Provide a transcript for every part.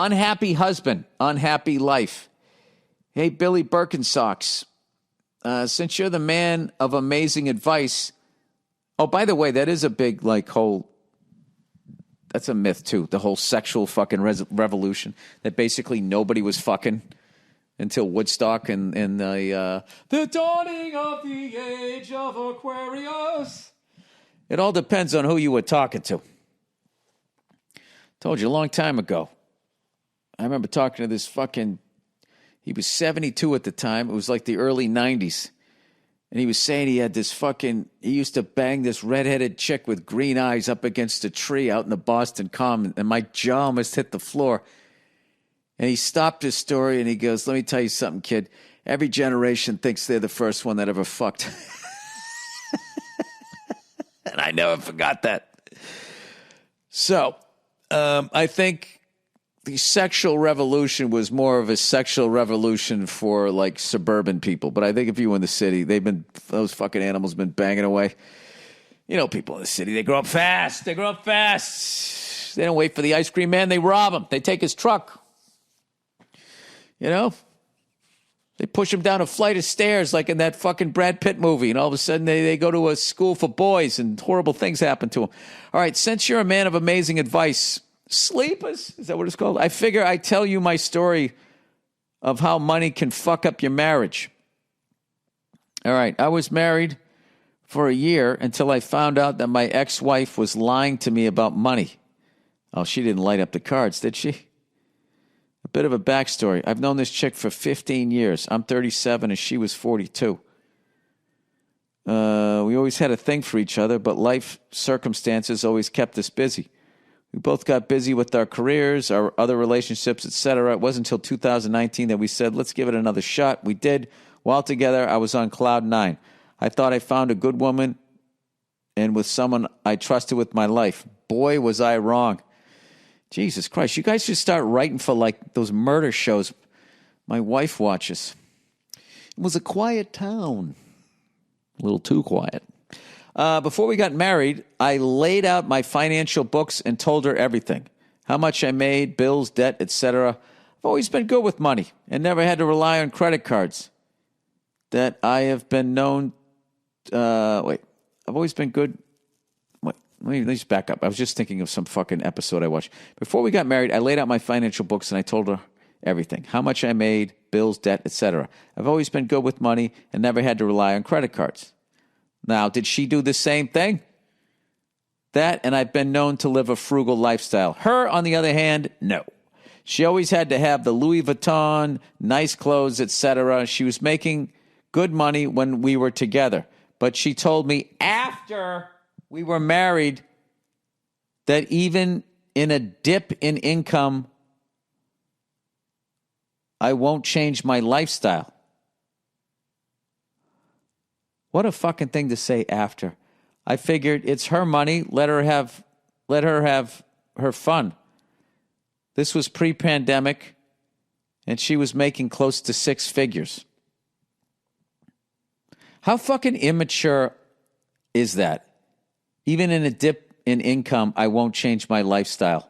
Unhappy husband, unhappy life. Hey, Billy Birkensocks, since you're the man of amazing advice. Oh, by the way, that is a big, that's a myth, too. The whole sexual fucking revolution, that basically nobody was fucking until Woodstock and the dawning of the age of Aquarius. It all depends on who you were talking to. Told you a long time ago. I remember talking to this he was 72 at the time. It was like the early 90s. And he was saying he had he used to bang this redheaded chick with green eyes up against a tree out in the Boston Common. And my jaw almost hit the floor. And he stopped his story and he goes, let me tell you something, kid. Every generation thinks they're the first one that ever fucked. And I never forgot that. So, I think the sexual revolution was more of a sexual revolution for suburban people. But I think if you were in the city, those fucking animals been banging away. You know, people in the city, they grow up fast. They don't wait for the ice cream man. They rob him. They take his truck. You know? They push him down a flight of stairs like in that fucking Brad Pitt movie. And all of a sudden they go to a school for boys and horrible things happen to them. All right, since you're a man of amazing advice, sleepers, is that what it's called? I figure I tell you my story of how money can fuck up your marriage. All right, I was married for a year until I found out that my ex-wife was lying to me about money. Oh, she didn't light up the cards, did she? A bit of a backstory. I've known this chick for 15 years. I'm 37 and she was 42. We always had a thing for each other, but life circumstances always kept us busy. We both got busy with our careers, our other relationships, etc. It wasn't until 2019 that we said, let's give it another shot. We did. While together, I was on cloud 9. I thought I found a good woman and with someone I trusted with my life. Boy, was I wrong. Jesus Christ, you guys should start writing for those murder shows my wife watches. It was a quiet town. A little too quiet. Before we got married, I laid out my financial books and told her everything. How much I made, bills, debt, etc. I've always been good with money and never had to rely on credit cards. That I have been known... I've always been good... Let me just back up. I was just thinking of some fucking episode I watched. Before we got married, I laid out my financial books and I told her everything. How much I made, bills, debt, etc. I've always been good with money and never had to rely on credit cards. Now, did she do the same thing? That, and I've been known to live a frugal lifestyle. Her, on the other hand, no. She always had to have the Louis Vuitton, nice clothes, etc. She was making good money when we were together. But she told me after we were married that even in a dip in income, I won't change my lifestyle. What a fucking thing to say after. I figured it's her money. Let her have her fun. This was pre-pandemic, and she was making close to 6 figures. How fucking immature is that? Even in a dip in income, I won't change my lifestyle.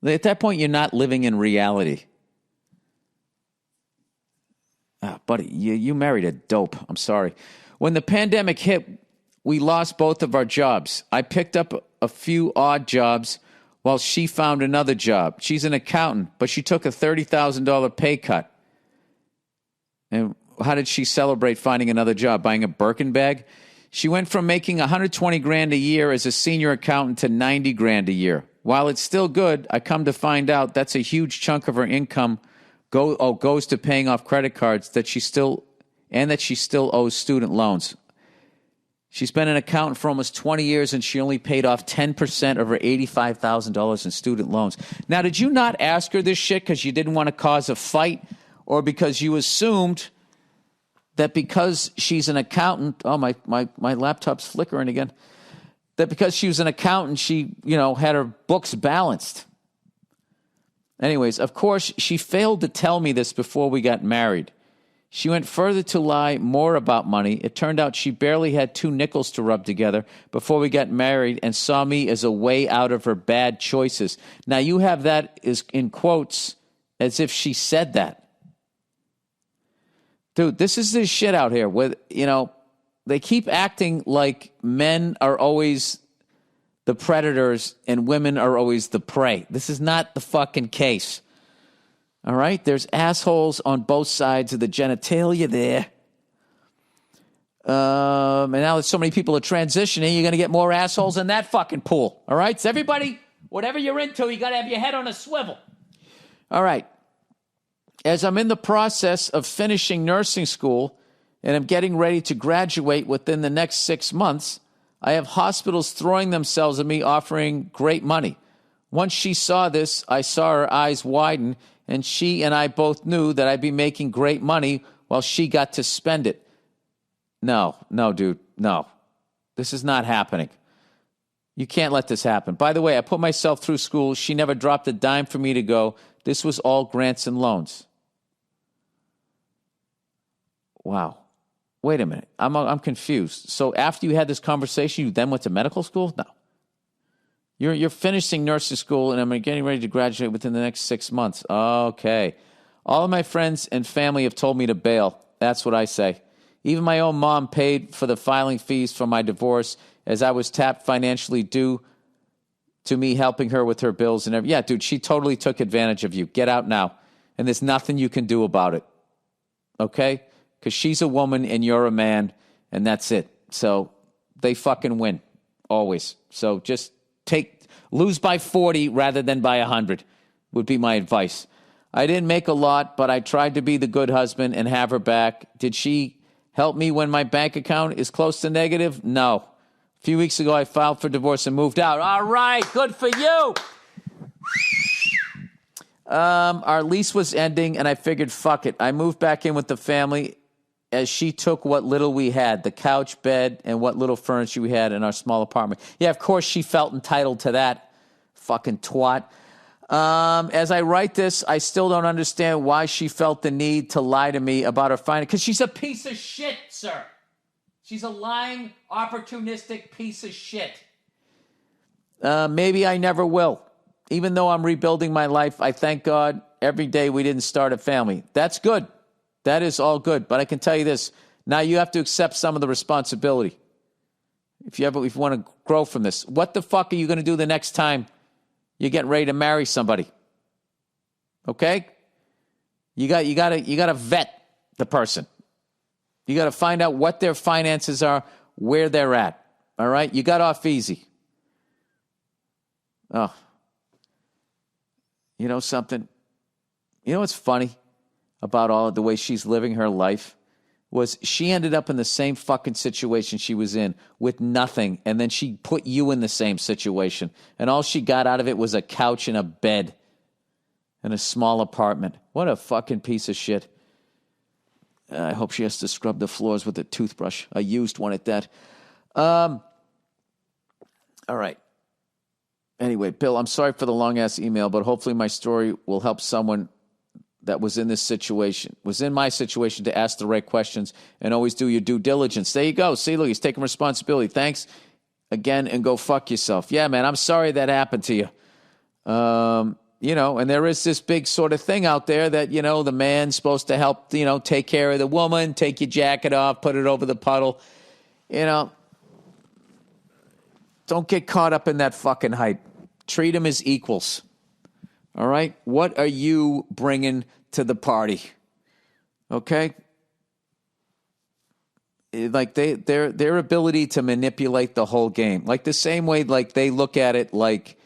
At that point, you're not living in reality. Buddy, you married a dope. I'm sorry. When the pandemic hit, we lost both of our jobs. I picked up a few odd jobs while she found another job. She's an accountant, but she took a $30,000 pay cut. And how did she celebrate finding another job? Buying a Birkin bag? She went from making $120,000 a year as a senior accountant to $90,000 a year. While it's still good, I come to find out that's a huge chunk of her income goes to paying off credit cards that she still owes student loans. She's been an accountant for almost 20 years, and she only paid off 10% of her $85,000 in student loans. Now, did you not ask her this shit because you didn't want to cause a fight, or because you assumed that because she's an accountant, my laptop's flickering again, that because she was an accountant, she, had her books balanced? Anyways, of course, she failed to tell me this before we got married. She went further to lie more about money. It turned out she barely had 2 nickels to rub together before we got married and saw me as a way out of her bad choices. Now, you have that is in quotes as if she said that. Dude, this is this shit out here with, they keep acting like men are always the predators and women are always the prey. This is not the fucking case. All right? There's assholes on both sides of the genitalia there. And now that so many people are transitioning, you're going to get more assholes in that fucking pool. All right? So everybody, whatever you're into, you got to have your head on a swivel. All right. As I'm in the process of finishing nursing school and I'm getting ready to graduate within the next 6 months, I have hospitals throwing themselves at me offering great money. Once she saw this, I saw her eyes widen, and she and I both knew that I'd be making great money while she got to spend it. No, dude, no. This is not happening. You can't let this happen. By the way, I put myself through school. She never dropped a dime for me to go. This was all grants and loans. Wow. Wait a minute. I'm confused. So after you had this conversation, you then went to medical school? No. You're finishing nursing school, and I'm getting ready to graduate within the next 6 months. Okay. All of my friends and family have told me to bail. That's what I say. Even my own mom paid for the filing fees for my divorce as I was tapped financially due to me helping her with her bills and everything. Yeah, dude, she totally took advantage of you. Get out now. And there's nothing you can do about it. Okay? Because she's a woman and you're a man, and that's it. So they fucking win. Always. So just lose by 40 rather than by 100 would be my advice. I didn't make a lot, but I tried to be the good husband and have her back. Did she help me when my bank account is close to negative? No. A few weeks ago, I filed for divorce and moved out. All right, good for you. Our lease was ending, and I figured, fuck it. I moved back in with the family as she took what little we had, the couch, bed, and what little furniture we had in our small apartment. Yeah, of course she felt entitled to that. Fucking twat. As I write this, I still don't understand why she felt the need to lie to me about her finances. Because she's a piece of shit, sir. She's a lying, opportunistic piece of shit. Maybe I never will. Even though I'm rebuilding my life, I thank God every day we didn't start a family. That's good. That is all good. But I can tell you this. Now you have to accept some of the responsibility. If you want to grow from this. What the fuck are you going to do the next time you're getting ready to marry somebody? Okay? You got to vet the person. You got to find out what their finances are, where they're at. All right? You got off easy. Oh. You know something? You know what's funny about all of the way she's living her life? Was she ended up in the same fucking situation she was in with nothing, and then she put you in the same situation, and all she got out of it was a couch and a bed and a small apartment. What a fucking piece of shit. I hope she has to scrub the floors with a toothbrush. I used one at that. All right. Anyway, Bill, I'm sorry for the long-ass email, but hopefully my story will help someone that was in my situation to ask the right questions and always do your due diligence. There you go. See, look, he's taking responsibility. Thanks again, and go fuck yourself. Yeah, man, I'm sorry that happened to you. And there is this big sort of thing out there that, the man's supposed to help, take care of the woman, take your jacket off, put it over the puddle. Don't get caught up in that fucking hype. Treat them as equals. All right? What are you bringing to the party? Okay? Like their ability to manipulate the whole game. Like the same way like they look at it like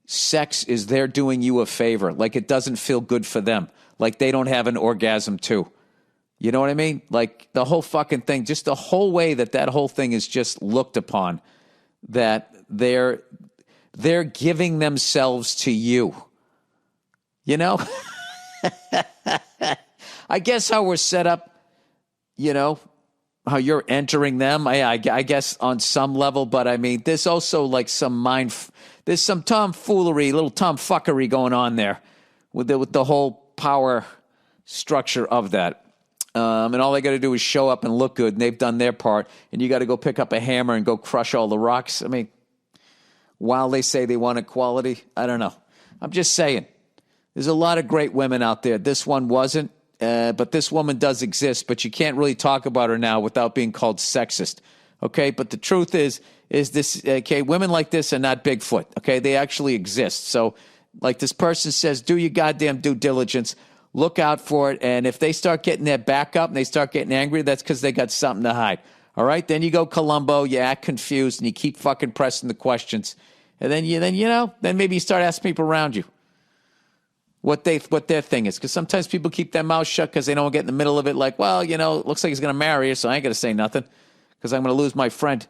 sex is they're doing you a favor. Like it doesn't feel good for them. Like they don't have an orgasm too. You know what I mean? Like the whole fucking thing, just the whole way that whole thing is just looked upon, that they're giving themselves to you. I guess how we're set up, how you're entering them, I guess on some level, but I mean, there's also like there's some tomfoolery, little tomfuckery going on there with the whole power structure of that. And all they got to do is show up and look good, and they've done their part, and you got to go pick up a hammer and go crush all the rocks. I mean, while they say they want equality, I don't know. I'm just saying. There's a lot of great women out there. This one wasn't, but this woman does exist, but you can't really talk about her now without being called sexist, okay? But the truth is this, okay, women like this are not Bigfoot, okay? They actually exist. So like this person says, do your goddamn due diligence. Look out for it, and if they start getting their back up and they start getting angry, that's because they got something to hide. All right? Then you go Columbo, you act confused, and you keep fucking pressing the questions. And then maybe you start asking people around you what their thing is. Because sometimes people keep their mouth shut because they don't get in the middle of it like, well, it looks like he's going to marry her, so I ain't going to say nothing because I'm going to lose my friend.